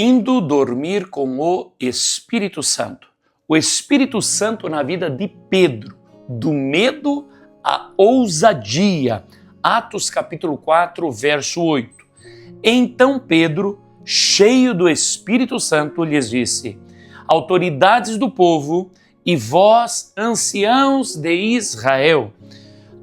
Indo dormir com o Espírito Santo. O Espírito Santo na vida de Pedro, do medo à ousadia. Atos capítulo 4, verso 8. Então Pedro, cheio do Espírito Santo, lhes disse: autoridades do povo e vós, anciãos de Israel.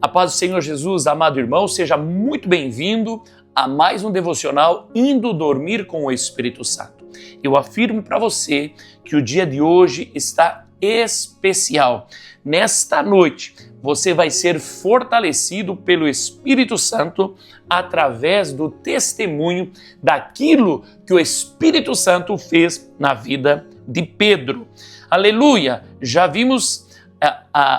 A paz do Senhor Jesus, amado irmão, seja muito bem-vindo a mais um devocional Indo Dormir com o Espírito Santo. Eu afirmo para você que o dia de hoje está especial. Nesta noite, você vai ser fortalecido pelo Espírito Santo através do testemunho daquilo que o Espírito Santo fez na vida de Pedro. Aleluia! Já vimos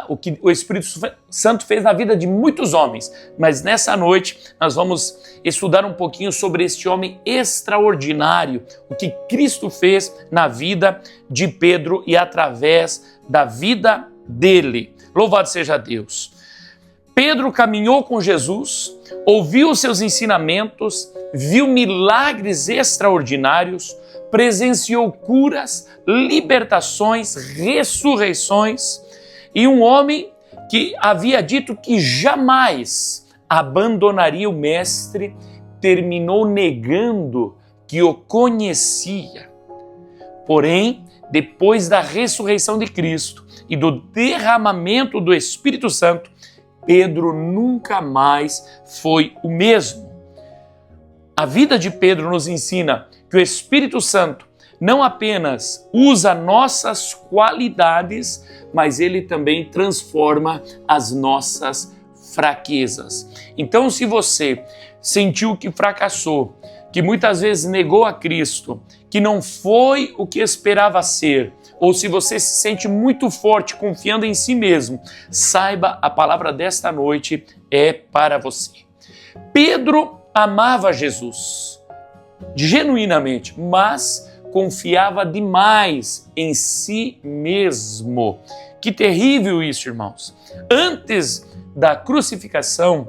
o que o Espírito Santo fez na vida de muitos homens, mas nessa noite nós vamos estudar um pouquinho sobre este homem extraordinário, o que Cristo fez na vida de Pedro e através da vida dele. Louvado seja Deus! Pedro caminhou com Jesus, ouviu os seus ensinamentos, viu milagres extraordinários, presenciou curas, libertações, ressurreições, e um homem que havia dito que jamais abandonaria o Mestre, terminou negando que o conhecia. Porém, depois da ressurreição de Cristo e do derramamento do Espírito Santo, Pedro nunca mais foi o mesmo. A vida de Pedro nos ensina que o Espírito Santo não apenas usa nossas qualidades, mas ele também transforma as nossas fraquezas. Então, se você sentiu que fracassou, que muitas vezes negou a Cristo, que não foi o que esperava ser, ou se você se sente muito forte, confiando em si mesmo, saiba, a palavra desta noite é para você. Pedro amava Jesus, genuinamente, mas confiava demais em si mesmo. Que terrível isso, irmãos! Antes da crucificação,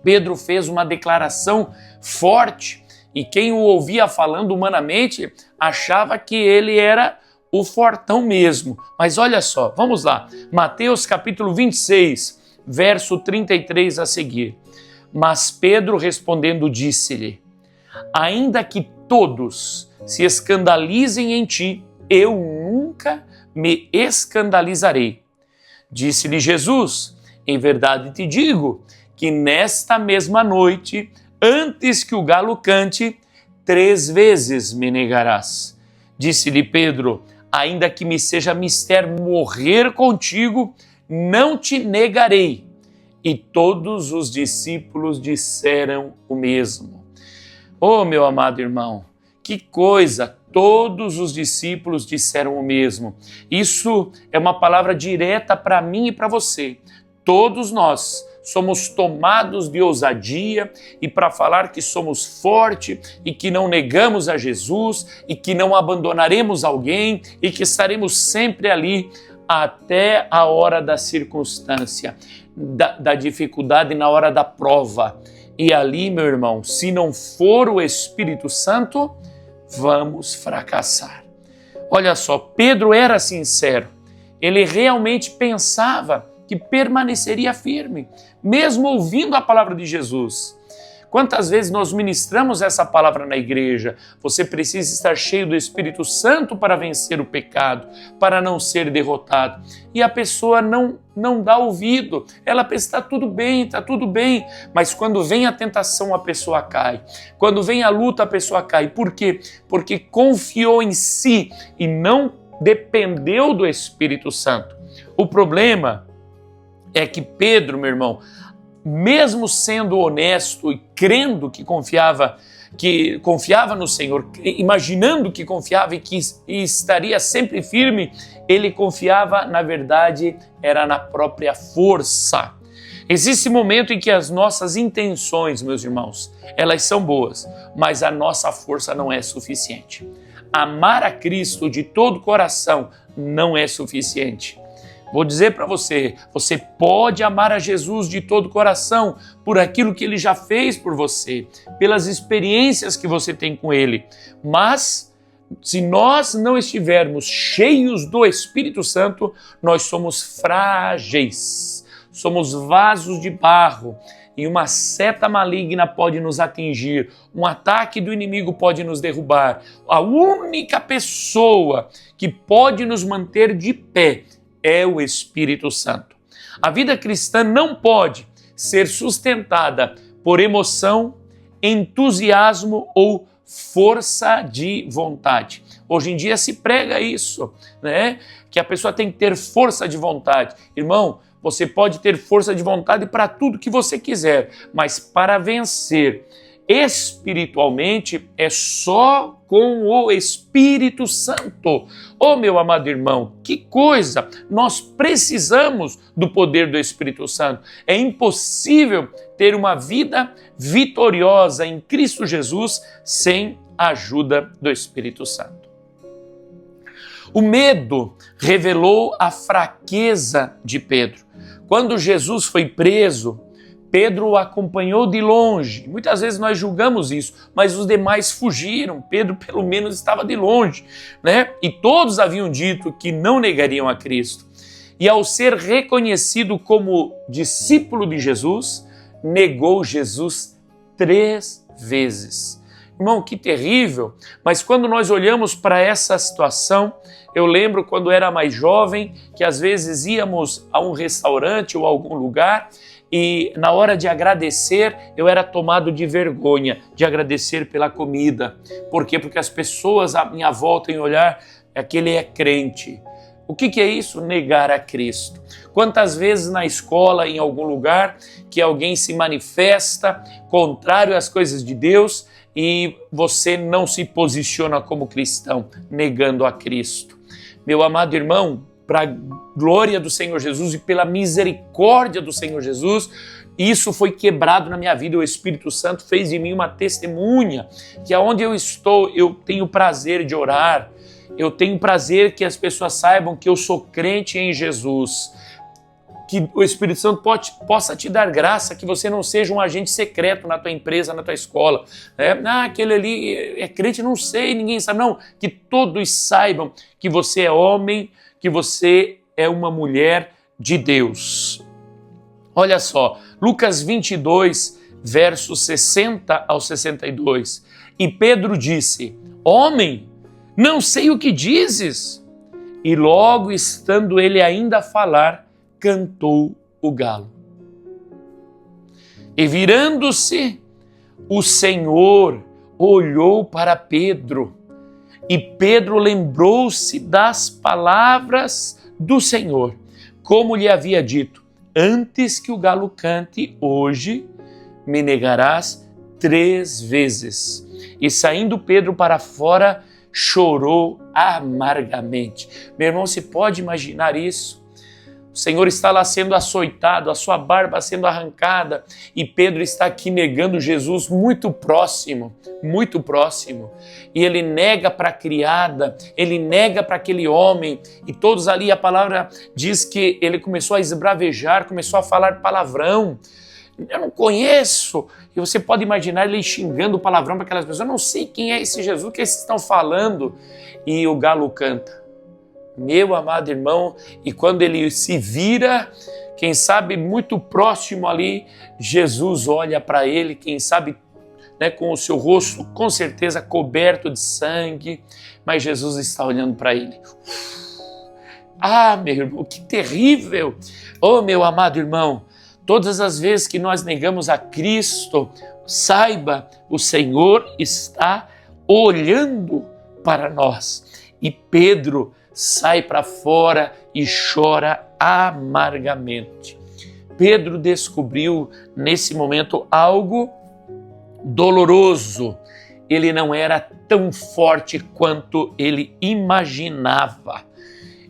Pedro fez uma declaração forte e quem o ouvia falando humanamente achava que ele era o fortão mesmo. Mas olha só, vamos lá. Mateus capítulo 26, verso 33 a seguir. Mas Pedro respondendo disse-lhe: ainda que todos se escandalizem em ti, eu nunca me escandalizarei. Disse-lhe Jesus: em verdade te digo que nesta mesma noite, antes que o galo cante, 3 vezes me negarás. Disse-lhe Pedro: ainda que me seja mister morrer contigo, não te negarei. E todos os discípulos disseram o mesmo. Oh, meu amado irmão, que coisa! Todos os discípulos disseram o mesmo. Isso é uma palavra direta para mim e para você. Todos nós somos tomados de ousadia e para falar que somos fortes e que não negamos a Jesus e que não abandonaremos alguém e que estaremos sempre ali até a hora da circunstância, da dificuldade, na hora da prova. E ali, meu irmão, se não for o Espírito Santo, vamos fracassar. Olha só, Pedro era sincero. Ele realmente pensava que permaneceria firme, mesmo ouvindo a palavra de Jesus. Quantas vezes nós ministramos essa palavra na igreja? Você precisa estar cheio do Espírito Santo para vencer o pecado, para não ser derrotado. E a pessoa não dá ouvido. Ela pensa, está tudo bem. Mas quando vem a tentação, a pessoa cai. Quando vem a luta, a pessoa cai. Por quê? Porque confiou em si e não dependeu do Espírito Santo. O problema é que Pedro, meu irmão, mesmo sendo honesto e crendo que confiava no Senhor, imaginando que confiava e que estaria sempre firme, ele confiava, na verdade, era na própria força. Existe momento em que as nossas intenções, meus irmãos, elas são boas, mas a nossa força não é suficiente. Amar a Cristo de todo o coração não é suficiente. Vou dizer para você, você pode amar a Jesus de todo o coração por aquilo que Ele já fez por você, pelas experiências que você tem com Ele, mas Se nós não estivermos cheios do Espírito Santo, nós somos frágeis, somos vasos de barro e uma seta maligna pode nos atingir, um ataque do inimigo pode nos derrubar. A única pessoa que pode nos manter de pé é o Espírito Santo. A vida cristã não pode ser sustentada por emoção, entusiasmo ou força de vontade. Hoje em dia se prega isso, né? Que a pessoa tem que ter força de vontade. Irmão, você pode ter força de vontade para tudo que você quiser, mas para vencer espiritualmente é só com o Espírito Santo. Oh, meu amado irmão, que coisa! Nós precisamos do poder do Espírito Santo. É impossível ter uma vida vitoriosa em Cristo Jesus sem a ajuda do Espírito Santo. O medo revelou a fraqueza de Pedro. Quando Jesus foi preso, Pedro o acompanhou de longe. Muitas vezes nós julgamos isso, mas os demais fugiram. Pedro, pelo menos, estava de longe, né? E todos haviam dito que não negariam a Cristo. E ao ser reconhecido como discípulo de Jesus, negou Jesus 3 vezes. Irmão, que terrível! Mas quando nós olhamos para essa situação, eu lembro quando era mais jovem, que às vezes íamos a um restaurante ou a algum lugar e na hora de agradecer, eu era tomado de vergonha de agradecer pela comida. Por quê? Porque as pessoas à minha volta em olhar, aquele é crente. O que é isso? Negar a Cristo. Quantas vezes na escola, em algum lugar, que alguém se manifesta contrário às coisas de Deus e você não se posiciona como cristão, negando a Cristo. Meu amado irmão, para a glória do Senhor Jesus e pela misericórdia do Senhor Jesus, isso foi quebrado na minha vida. O Espírito Santo fez de mim uma testemunha, que aonde eu estou, eu tenho prazer de orar, eu tenho prazer que as pessoas saibam que eu sou crente em Jesus, que o Espírito Santo possa te dar graça, que você não seja um agente secreto na tua empresa, na tua escola. Aquele ali é crente, não sei, ninguém sabe. Não, que todos saibam que você é homem, que você é uma mulher de Deus. Olha só, Lucas 22, versos 60 ao 62. E Pedro disse: Homem, não sei o que dizes. E logo, estando ele ainda a falar, cantou o galo. E virando-se, o Senhor olhou para Pedro, e Pedro lembrou-se das palavras do Senhor, como lhe havia dito: antes que o galo cante, hoje me negarás 3 vezes. E saindo Pedro para fora, chorou amargamente. Meu irmão, você pode imaginar isso? O Senhor está lá sendo açoitado, a sua barba sendo arrancada, e Pedro está aqui negando Jesus muito próximo, muito próximo. E ele nega para a criada, ele nega para aquele homem, e todos ali, a palavra diz que ele começou a esbravejar, começou a falar palavrão. Eu não conheço. E você pode imaginar ele xingando palavrão para aquelas pessoas. Eu não sei quem é esse Jesus, o que eles estão falando. E o galo canta. Meu amado irmão, e quando ele se vira, quem sabe muito próximo ali, Jesus olha para ele, quem sabe, né, com o seu rosto com certeza coberto de sangue, mas Jesus está olhando para ele. Ah, meu irmão, que terrível! Oh, meu amado irmão, todas as vezes que nós negamos a Cristo, saiba, o Senhor está olhando para nós. E Pedro sai para fora e chora amargamente. Pedro descobriu nesse momento algo doloroso. Ele não era tão forte quanto ele imaginava.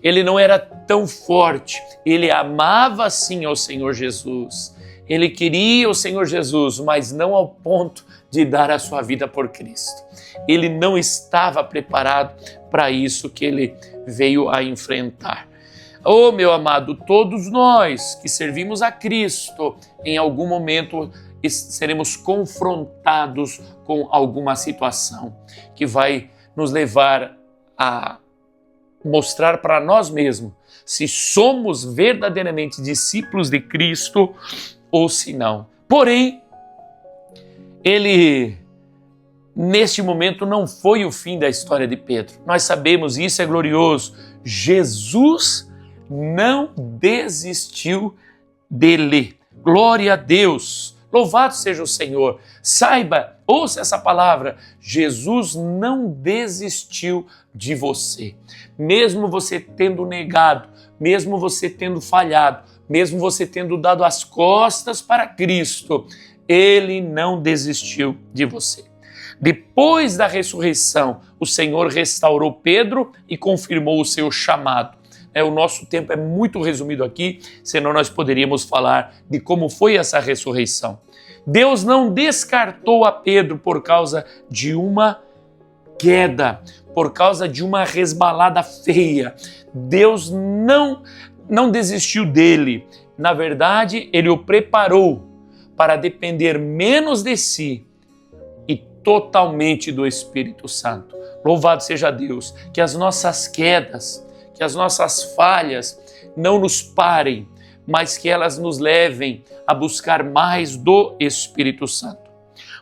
Ele não era tão forte. Ele amava sim ao Senhor Jesus. Ele queria o Senhor Jesus, mas não ao ponto de dar a sua vida por Cristo. Ele não estava preparado para isso que ele veio a enfrentar. Oh, meu amado, todos nós que servimos a Cristo, em algum momento seremos confrontados com alguma situação que vai nos levar a mostrar para nós mesmos se somos verdadeiramente discípulos de Cristo ou se não. Porém, ele, neste momento, não foi o fim da história de Pedro. Nós sabemos, e isso é glorioso, Jesus não desistiu dele. Glória a Deus! Louvado seja o Senhor! Saiba, ouça essa palavra, Jesus não desistiu de você. Mesmo você tendo negado, mesmo você tendo falhado, mesmo você tendo dado as costas para Cristo, Ele não desistiu de você. Depois da ressurreição, o Senhor restaurou Pedro e confirmou o seu chamado. O nosso tempo é muito resumido aqui, senão nós poderíamos falar de como foi essa ressurreição. Deus não descartou a Pedro por causa de uma queda, por causa de uma resbalada feia. Deus não desistiu dele. Na verdade, ele o preparou para depender menos de si e totalmente do Espírito Santo. Louvado seja Deus, que as nossas quedas, que as nossas falhas não nos parem, mas que elas nos levem a buscar mais do Espírito Santo.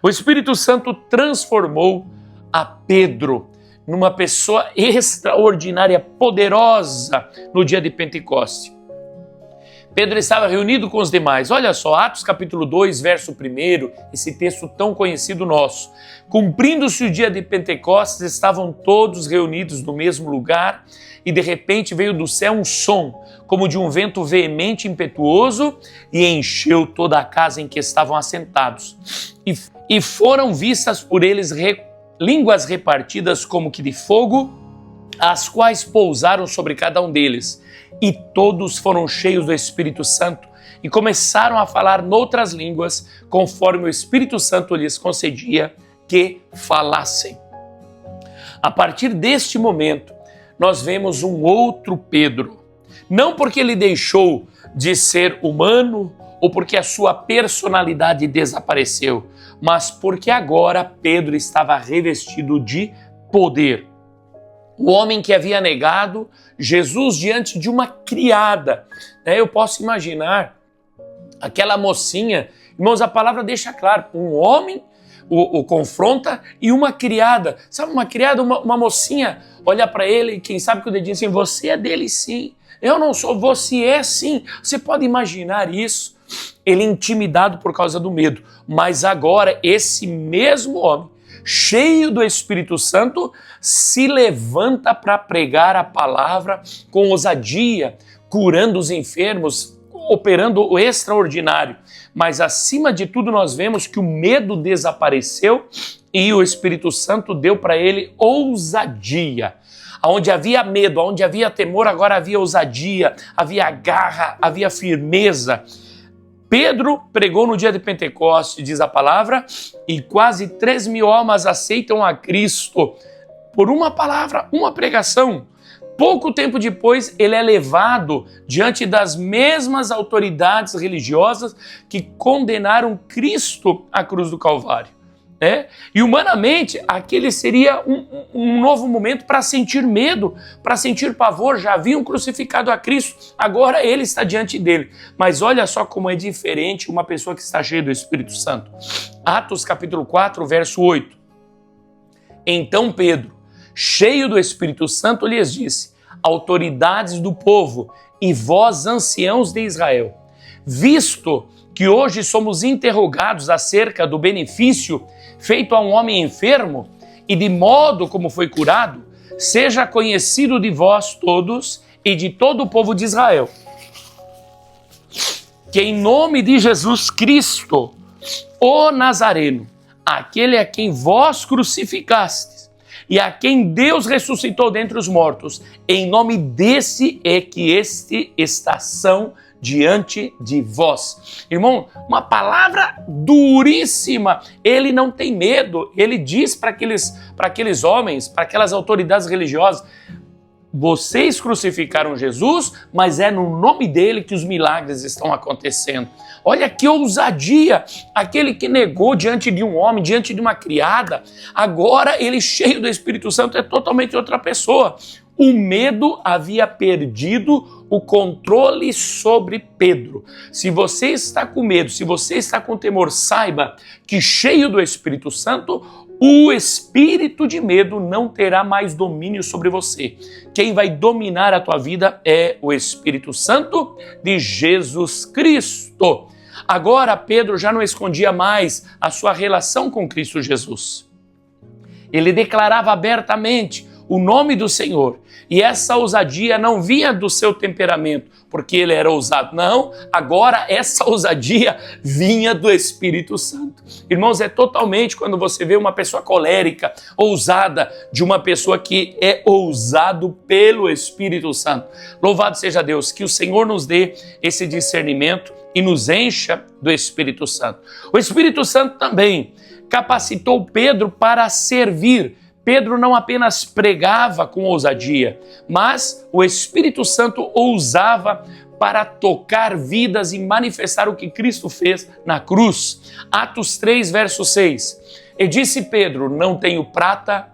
O Espírito Santo transformou a Pedro numa pessoa extraordinária, poderosa no dia de Pentecoste. Pedro estava reunido com os demais. Olha só, Atos capítulo 2, verso 1, esse texto tão conhecido nosso. Cumprindo-se o dia de Pentecostes, estavam todos reunidos no mesmo lugar e de repente veio do céu um som, como de um vento veemente e impetuoso, e encheu toda a casa em que estavam assentados. E foram vistas por eles línguas repartidas como que de fogo, as quais pousaram sobre cada um deles. E todos foram cheios do Espírito Santo e começaram a falar noutras línguas, conforme o Espírito Santo lhes concedia que falassem. A partir deste momento, nós vemos um outro Pedro. Não porque ele deixou de ser humano ou porque a sua personalidade desapareceu, mas porque agora Pedro estava revestido de poder. O homem que havia negado Jesus diante de uma criada. Eu posso imaginar aquela mocinha. Irmãos, a palavra deixa claro, um homem o confronta e uma criada. Sabe, uma criada, uma mocinha, olha para ele e quem sabe que o dedinho assim, você é dele sim. Eu não sou, você é sim. Você pode imaginar isso? Ele intimidado por causa do medo. Mas agora esse mesmo homem, cheio do Espírito Santo, se levanta para pregar a palavra com ousadia, curando os enfermos, operando o extraordinário. Mas acima de tudo nós vemos que o medo desapareceu e o Espírito Santo deu para ele ousadia. Onde havia medo, onde havia temor, agora havia ousadia, havia garra, havia firmeza. Pedro pregou no dia de Pentecostes, diz a palavra, e quase 3.000 almas aceitam a Cristo por uma palavra, uma pregação. Pouco tempo depois, ele é levado diante das mesmas autoridades religiosas que condenaram Cristo à cruz do Calvário. E humanamente, aquele seria um novo momento para sentir medo, para sentir pavor. Já haviam crucificado a Cristo, agora ele está diante dele. Mas olha só como é diferente uma pessoa que está cheia do Espírito Santo. Atos capítulo 4, verso 8. Então Pedro, cheio do Espírito Santo, lhes disse: autoridades do povo e vós, anciãos de Israel, visto que hoje somos interrogados acerca do benefício feito a um homem enfermo e de modo como foi curado, seja conhecido de vós todos e de todo o povo de Israel, que em nome de Jesus Cristo, o Nazareno, aquele a quem vós crucificastes e a quem Deus ressuscitou dentre os mortos, em nome desse é que este está são diante de vós. Irmão, uma palavra duríssima. Ele não tem medo. Ele diz para aqueles homens, para aquelas autoridades religiosas: vocês crucificaram Jesus, mas é no nome dele que os milagres estão acontecendo. Olha que ousadia, aquele que negou diante de um homem, diante de uma criada, agora ele cheio do Espírito Santo é totalmente outra pessoa. O medo havia perdido o controle sobre Pedro. Se você está com medo, se você está com temor, saiba que cheio do Espírito Santo, o espírito de medo não terá mais domínio sobre você. Quem vai dominar a tua vida é o Espírito Santo de Jesus Cristo. Agora Pedro já não escondia mais a sua relação com Cristo Jesus. Ele declarava abertamente o nome do Senhor. E essa ousadia não vinha do seu temperamento, porque ele era ousado. Não, agora essa ousadia vinha do Espírito Santo. Irmãos, é totalmente quando você vê uma pessoa colérica, ousada, de uma pessoa que é ousado pelo Espírito Santo. Louvado seja Deus, que o Senhor nos dê esse discernimento e nos encha do Espírito Santo. O Espírito Santo também capacitou Pedro para servir. Pedro não apenas pregava com ousadia, mas o Espírito Santo o usava para tocar vidas e manifestar o que Cristo fez na cruz. Atos 3, verso 6. E disse Pedro, não tenho prata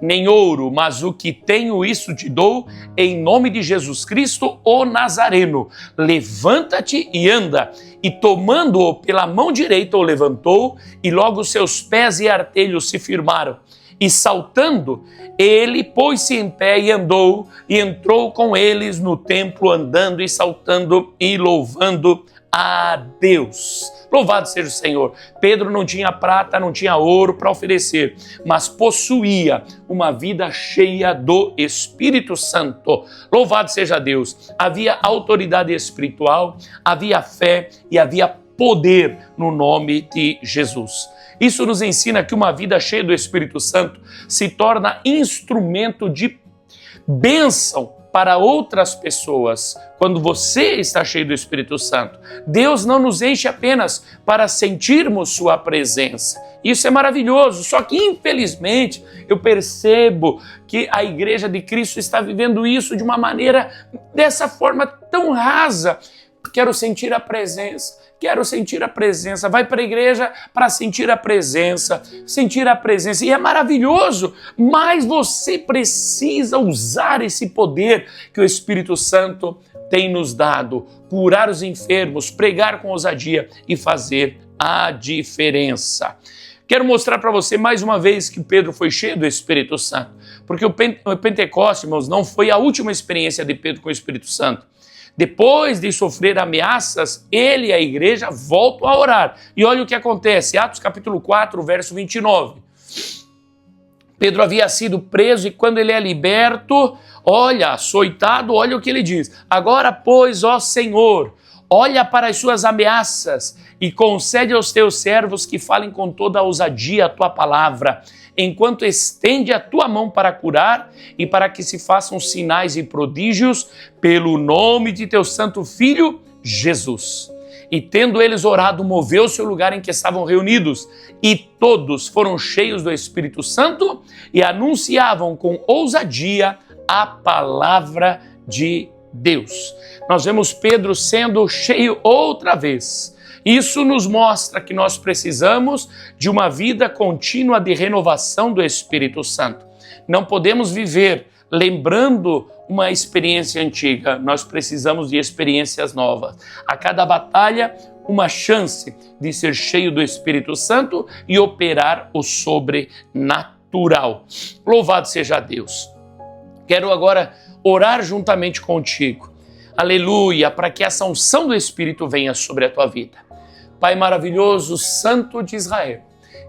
nem ouro, mas o que tenho isso te dou, em nome de Jesus Cristo, o Nazareno. Levanta-te e anda. E tomando-o pela mão direita o levantou, e logo seus pés e artelhos se firmaram. E saltando, ele pôs-se em pé e andou, e entrou com eles no templo, andando e saltando e louvando a Deus. Louvado seja o Senhor. Pedro não tinha prata, não tinha ouro para oferecer, mas possuía uma vida cheia do Espírito Santo. Louvado seja Deus. Havia autoridade espiritual, havia fé e havia poder no nome de Jesus. Isso nos ensina que uma vida cheia do Espírito Santo se torna instrumento de bênção para outras pessoas. Quando você está cheio do Espírito Santo, Deus não nos enche apenas para sentirmos sua presença. Isso é maravilhoso, só que infelizmente eu percebo que a Igreja de Cristo está vivendo isso de uma maneira, dessa forma tão rasa. Quero sentir a presença. Quero sentir a presença. Vai para a igreja para sentir a presença. Sentir a presença. E é maravilhoso, mas você precisa usar esse poder que o Espírito Santo tem nos dado. Curar os enfermos, pregar com ousadia e fazer a diferença. Quero mostrar para você mais uma vez que Pedro foi cheio do Espírito Santo. Porque o Pentecostes, irmãos, não foi a última experiência de Pedro com o Espírito Santo. Depois de sofrer ameaças, ele e a igreja voltam a orar. E olha o que acontece, Atos capítulo 4, verso 29. Pedro havia sido preso e quando ele é liberto, olha, açoitado, olha o que ele diz. Agora, pois, ó Senhor, olha para as suas ameaças e concede aos teus servos que falem com toda a ousadia a tua palavra, enquanto estende a tua mão para curar e para que se façam sinais e prodígios pelo nome de teu santo Filho, Jesus. E tendo eles orado, moveu-se o lugar em que estavam reunidos, e todos foram cheios do Espírito Santo e anunciavam com ousadia a palavra de Deus. Nós vemos Pedro sendo cheio outra vez. Isso nos mostra que nós precisamos de uma vida contínua de renovação do Espírito Santo. Não podemos viver lembrando uma experiência antiga, nós precisamos de experiências novas. A cada batalha, uma chance de ser cheio do Espírito Santo e operar o sobrenatural. Louvado seja Deus. Quero agora orar juntamente contigo. Aleluia, para que essa unção do Espírito venha sobre a tua vida. Pai maravilhoso, Santo de Israel,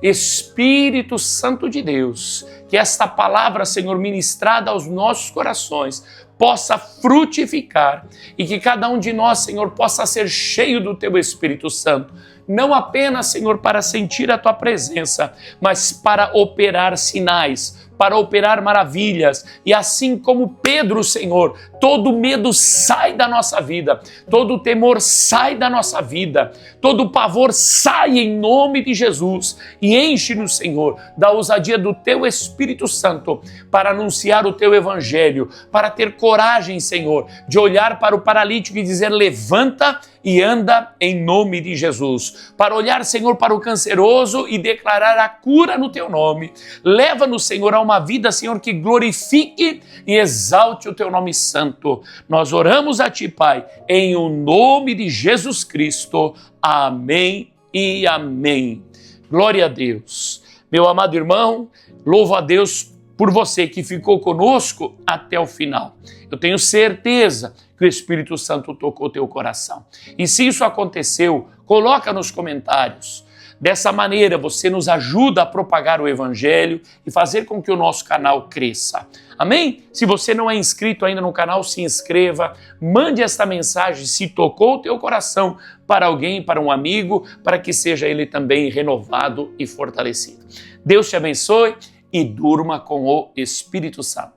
Espírito Santo de Deus, que esta palavra, Senhor, ministrada aos nossos corações, possa frutificar e que cada um de nós, Senhor, possa ser cheio do Teu Espírito Santo, não apenas, Senhor, para sentir a Tua presença, mas para operar sinais, para operar maravilhas. E assim como Pedro, Senhor, todo medo sai da nossa vida, todo temor sai da nossa vida, todo pavor sai em nome de Jesus. E enche-nos, Senhor, da ousadia do Teu Espírito Santo para anunciar o Teu Evangelho, para ter coragem, Senhor, de olhar para o paralítico e dizer: levanta e anda em nome de Jesus. Para olhar, Senhor, para o canceroso e declarar a cura no Teu nome. Leva-nos, Senhor, a uma vida, Senhor, que glorifique e exalte o Teu nome santo. Nós oramos a Ti, Pai, em o nome de Jesus Cristo. Amém e amém. Glória a Deus. Meu amado irmão, louvo a Deus por você que ficou conosco até o final. Eu tenho certeza que o Espírito Santo tocou teu coração. E se isso aconteceu, coloca nos comentários. Dessa maneira, você nos ajuda a propagar o Evangelho e fazer com que o nosso canal cresça. Amém? Se você não é inscrito ainda no canal, se inscreva, mande esta mensagem, se tocou o teu coração, para alguém, para um amigo, para que seja ele também renovado e fortalecido. Deus te abençoe e durma com o Espírito Santo.